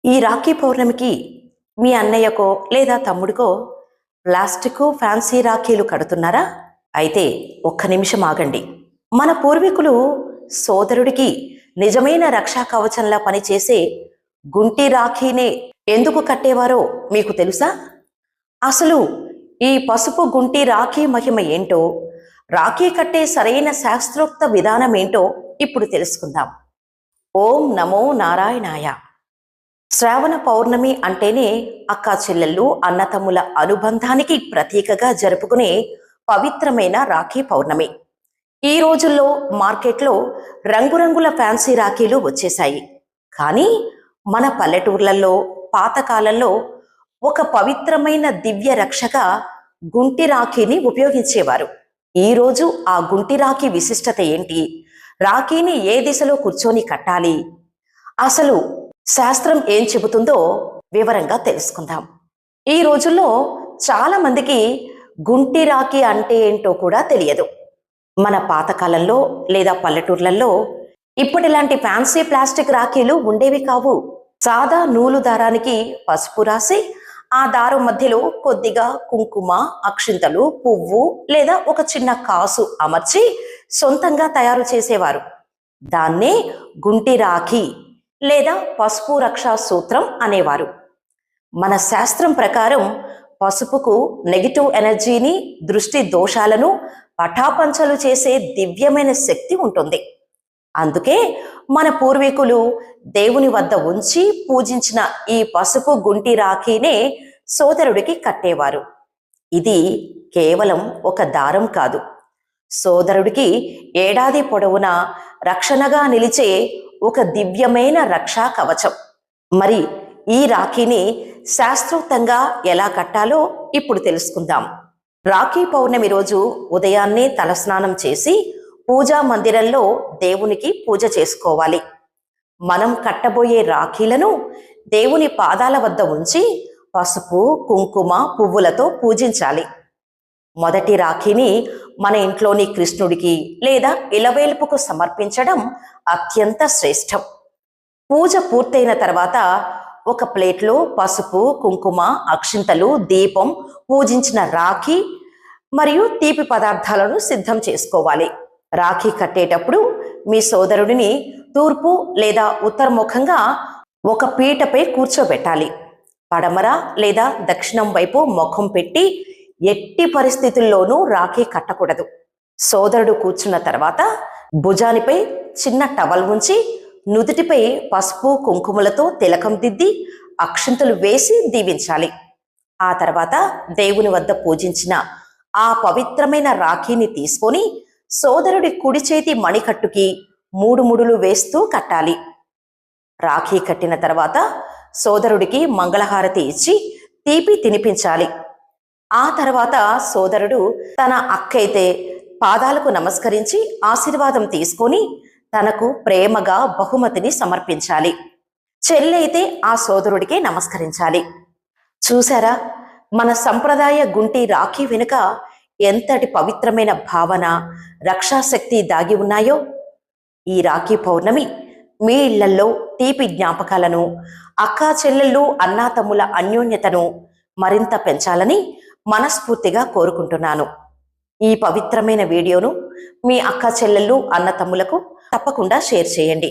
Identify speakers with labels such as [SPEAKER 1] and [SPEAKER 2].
[SPEAKER 1] ఈ రాఖీ పౌర్ణమికి మీ అన్నయ్యకో లేదా తమ్ముడికో ప్లాస్టిక్ ఫ్యాన్సీ రాఖీలు కడుతున్నారా? అయితే ఒక్క నిమిషం ఆగండి. మన పూర్వీకులు సోదరుడికి నిజమైన రక్షా కవచంలా పనిచేసే గుంటి రాఖీనే ఎందుకు కట్టేవారో మీకు తెలుసా? అసలు ఈ పసుపు గుంటి రాఖీ మహిమ ఏంటో, రాఖీ కట్టే సరైన శాస్త్రోక్త విధానం ఏంటో ఇప్పుడు తెలుసుకుందాం. ఓం నమో నారాయణాయ. శ్రావణ పౌర్ణమి అంటేనే అక్కా చెల్లెళ్ళు అన్నతమ్ముల అనుబంధానికి ప్రతీకగా జరుపుకునే పవిత్రమైన రాఖీ పౌర్ణమి. ఈ రోజుల్లో మార్కెట్లో రంగురంగుల ఫ్యాన్సీ రాఖీలు వచ్చేశాయి. కానీ మన పల్లెటూర్లలో పాతకాలంలో ఒక పవిత్రమైన దివ్య రక్షగా గుంటి రాఖీని ఉపయోగించేవారు. ఈరోజు ఆ గుంటి రాఖీ విశిష్టత ఏంటి, రాఖీని ఏ దిశలో కూర్చొని కట్టాలి, అసలు శాస్త్రం ఏం చెబుతుందో వివరంగా తెలుసుకుందాం. ఈ రోజుల్లో చాలా మందికి గుంటి రాఖీ అంటే ఏంటో కూడా తెలియదు. మన పాతకాలంలో లేదా పల్లెటూర్లలో ఇప్పటిలాంటి ఫ్యాన్సీ ప్లాస్టిక్ రాఖీలు ఉండేవి కావు. సాదా నూలు దారానికి పసుపు రాసి ఆ దారం మధ్యలో కొద్దిగా కుంకుమ, అక్షింతలు, పువ్వు లేదా ఒక చిన్న కాసు అమర్చి సొంతంగా తయారు చేసేవారు. దాన్నే గుంటి రాఖీ లేదా పసుపు రక్షా సూత్రం అనేవారు. మన శాస్త్రం ప్రకారం పసుపుకు నెగిటివ్ ఎనర్జీని, దృష్టి దోషాలను పటాపంచలు చేసే దివ్యమైన శక్తి ఉంటుంది. అందుకే మన పూర్వీకులు దేవుని వద్ద ఉంచి పూజించిన ఈ పసుపు గుంటి రాఖీనే సోదరుడికి కట్టేవారు. ఇది కేవలం ఒక దారం కాదు, సోదరుడికి ఏడాది పొడవునా రక్షణగా నిలిచే ఒక దివ్యమైన రక్షా కవచం. మరి ఈ రాఖీని శాస్త్రోక్తంగా ఎలా కట్టాలో ఇప్పుడు తెలుసుకుందాం. రాఖీ పౌర్ణమి రోజు ఉదయాన్నే తలస్నానం చేసి పూజా మందిరంలో దేవునికి పూజ చేసుకోవాలి. మనం కట్టబోయే రాఖీలను దేవుని పాదాల వద్ద ఉంచి పసుపు, కుంకుమ, పువ్వులతో పూజించాలి. మొదటి రాఖీని మన ఇంట్లోని కృష్ణుడికి లేదా ఇలవేల్పుకు సమర్పించడం అత్యంత శ్రేష్టం. పూజ పూర్తయిన తర్వాత ఒక ప్లేట్లో పసుపు, కుంకుమ, అక్షింతలు, దీపం, పూజించిన రాఖీ మరియు తీపి పదార్థాలను సిద్ధం చేసుకోవాలి. రాఖీ కట్టేటప్పుడు మీ సోదరుడిని తూర్పు లేదా ఉత్తరముఖంగా ఒక పీటపై కూర్చోబెట్టాలి. పడమర లేదా దక్షిణం వైపు ముఖం పెట్టి ఎట్టి పరిస్థితుల్లోనూ రాఖీ కట్టకూడదు. సోదరుడు కూర్చున్న తర్వాత భుజానిపై చిన్న టవల్ ఉంచి నుదుటిపై పసుపు కుంకుమలతో తిలకం దిద్ది అక్షింతలు వేసి దీవించాలి. ఆ తర్వాత దేవుని వద్ద పూజించిన ఆ పవిత్రమైన రాఖీని తీసుకొని సోదరుడి కుడి చేతి మణికట్టుకి 3 ముడులు వేస్తూ కట్టాలి. రాఖీ కట్టిన తర్వాత సోదరుడికి మంగళహారతి ఇచ్చి తీపి తినిపించాలి. ఆ తర్వాత సోదరుడు తన అక్కైతే పాదాలకు నమస్కరించి ఆశీర్వాదం తీసుకొని తనకు ప్రేమగా బహుమతిని సమర్పించాలి. చెల్లైతే ఆ సోదరుడికే నమస్కరించాలి. చూసారా, మన సంప్రదాయ గుంటి రాఖీ వెనుక ఎంతటి పవిత్రమైన భావన, రక్షాశక్తి దాగి ఉన్నాయో. ఈ రాఖీ పౌర్ణమి మీ ఇళ్లల్లో తీపి జ్ఞాపకాలను, అక్కా చెల్లెళ్ళు అన్నాతమ్ముల అన్యోన్యతను మరింత పెంచాలని మనస్ఫూర్తిగా కోరుకుంటున్నాను. ఈ పవిత్రమైన వీడియోను మీ అక్కా చెల్లెళ్ళు అన్నతమ్ములకు తప్పకుండా షేర్ చేయండి.